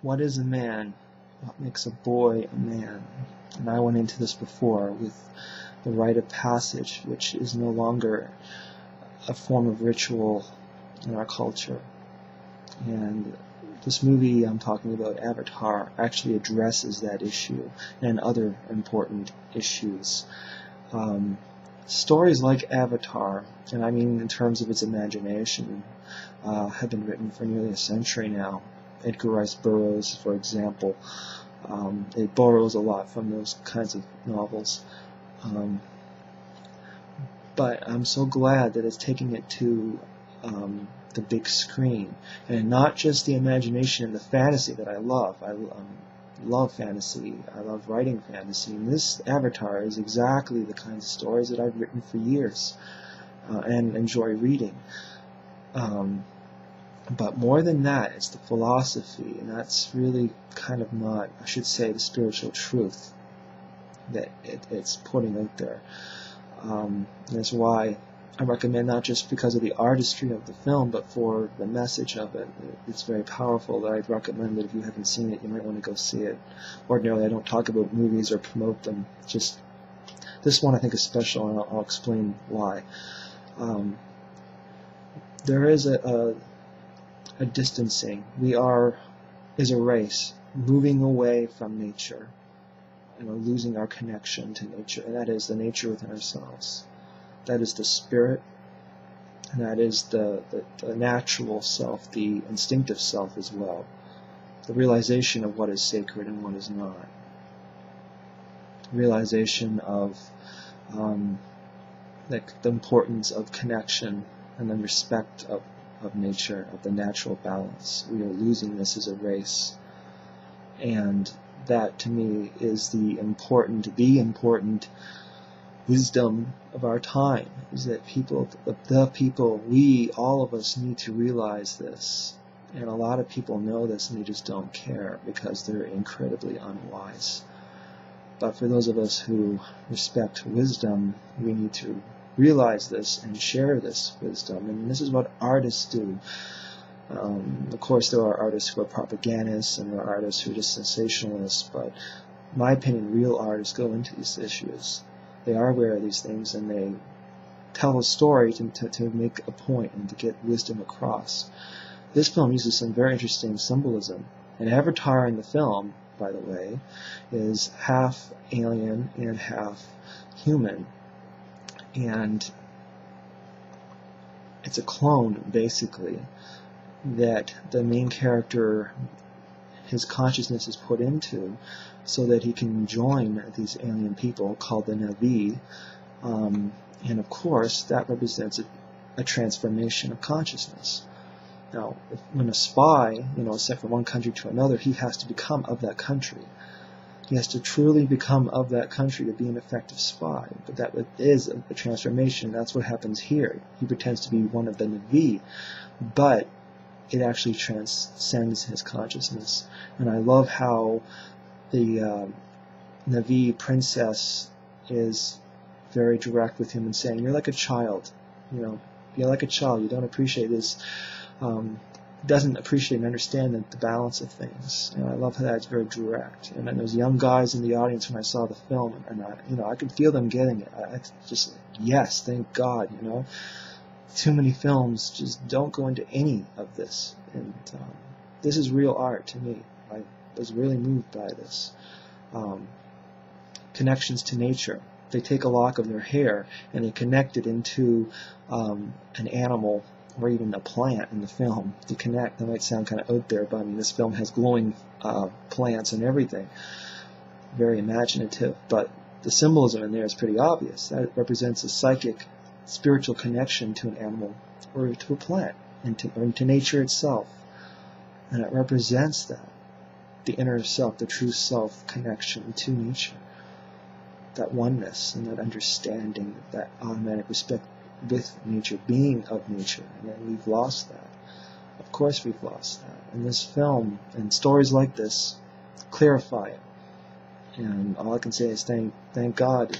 What is a man? What makes a boy a man? And I went into this before with the rite of passage, which is no longer a form of ritual in our culture. And this movie I'm talking about, Avatar, actually addresses that issue and other important issues. Stories like Avatar, and I mean in terms of its imagination, have been written for nearly a century now. Edgar Rice Burroughs, for example, it borrows a lot from those kinds of novels. But I'm so glad that it's taking it to the big screen, and not just the imagination and the fantasy that I love. I love fantasy. I love writing fantasy, and this Avatar is exactly the kinds of stories that I've written for years and enjoy reading. But more than that, it's the philosophy, and that's really kind of not, I should say, the spiritual truth that it's putting out there. And that's why I recommend, not just because of the artistry of the film, but for the message of it. It's very powerful. I'd recommend that if you haven't seen it, you might want to go see it. Ordinarily, I don't talk about movies or promote them. Just this one I think is special, and I'll explain why. There is a distancing. We are, as a race, moving away from nature, and we're losing our connection to nature, and that is the nature within ourselves. That is the spirit, and that is the natural self, the instinctive self as well. The realization of what is sacred and what is not. Realization of the importance of connection and the respect of nature, of the natural balance. We are losing this as a race. And that, to me, is the important wisdom of our time, is that all of us need to realize this. And a lot of people know this and they just don't care because they're incredibly unwise. But for those of us who respect wisdom, we need to realize this and share this wisdom. And this is what artists do. Of course, there are artists who are propagandists and there are artists who are just sensationalists, but in my opinion, real artists go into these issues. They are aware of these things, and they tell a story to make a point and to get wisdom across. This film uses some very interesting symbolism. And Avatar in the film, by the way, is half alien and half human. And it's a clone, basically, that the main character, his consciousness is put into so that he can join these alien people called the Na'vi. And of course, that represents a transformation of consciousness. Now, when a spy, is sent from one country to another, he has to become of that country. He has to truly become of that country to be an effective spy. But that is a transformation. That's what happens here. He pretends to be one of the Na'vi, but it actually transcends his consciousness. And I love how the Na'vi princess is very direct with him and saying, "You're like a child. You're like a child. You don't appreciate this." Doesn't appreciate and understand the balance of things. And I love how that's very direct. And then those young guys in the audience when I saw the film, and I could feel them getting it. I just, yes, thank God. Too many films just don't go into any of this, and this is real art to me. I was really moved by this. Connections to nature. They take a lock of their hair and they connect it into an animal or even a plant in the film to connect. That might sound kind of out there, but I mean, this film has glowing plants and everything. Very imaginative, but the symbolism in there is pretty obvious. That represents a psychic, spiritual connection to an animal or to a plant, or to nature itself. And it represents that, the inner self, the true self connection to nature. That oneness and that understanding, that automatic respect with nature, being of nature, and then we've lost that. Of course we've lost that. And this film and stories like this clarify it. And all I can say is thank God.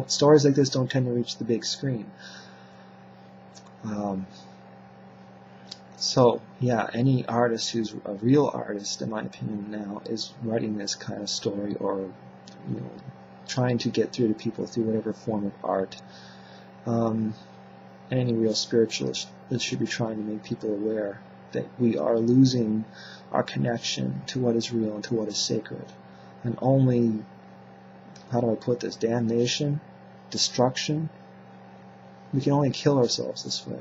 Stories like this don't tend to reach the big screen. So, yeah, any artist who's a real artist, in my opinion now, is writing this kind of story, or, you know, trying to get through to people through whatever form of art. Any real spiritualist should be trying to make people aware that we are losing our connection to what is real and to what is sacred. And only, how do I put this, damnation, destruction, we can only kill ourselves this way.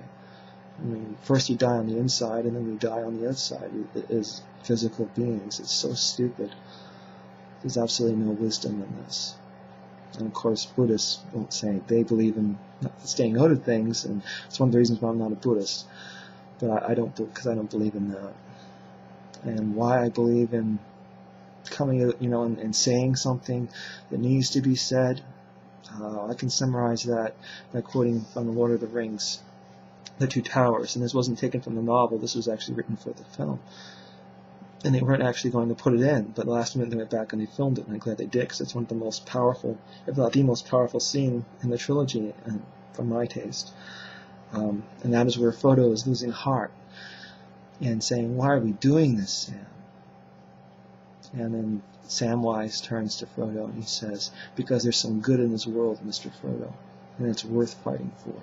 I mean, first you die on the inside, and then we die on the outside as physical beings. It's so stupid. There's absolutely no wisdom in this. And of course, Buddhists won't say they believe in staying out of things, and it's one of the reasons why I'm not a Buddhist. But I don't, because I don't believe in that. And why I believe in coming out, you know, and saying something that needs to be said, I can summarize that by quoting from The Lord of the Rings, The Two Towers. And this wasn't taken from the novel. This was actually written for the film. And they weren't actually going to put it in, but the last minute they went back and they filmed it, and I'm glad they did, because it's one of the most powerful, if not the most powerful scene in the trilogy, from my taste. And that is where Frodo is losing heart and saying, "Why are we doing this, Sam?" And then Samwise turns to Frodo and he says, "Because there's some good in this world, Mr. Frodo, and it's worth fighting for."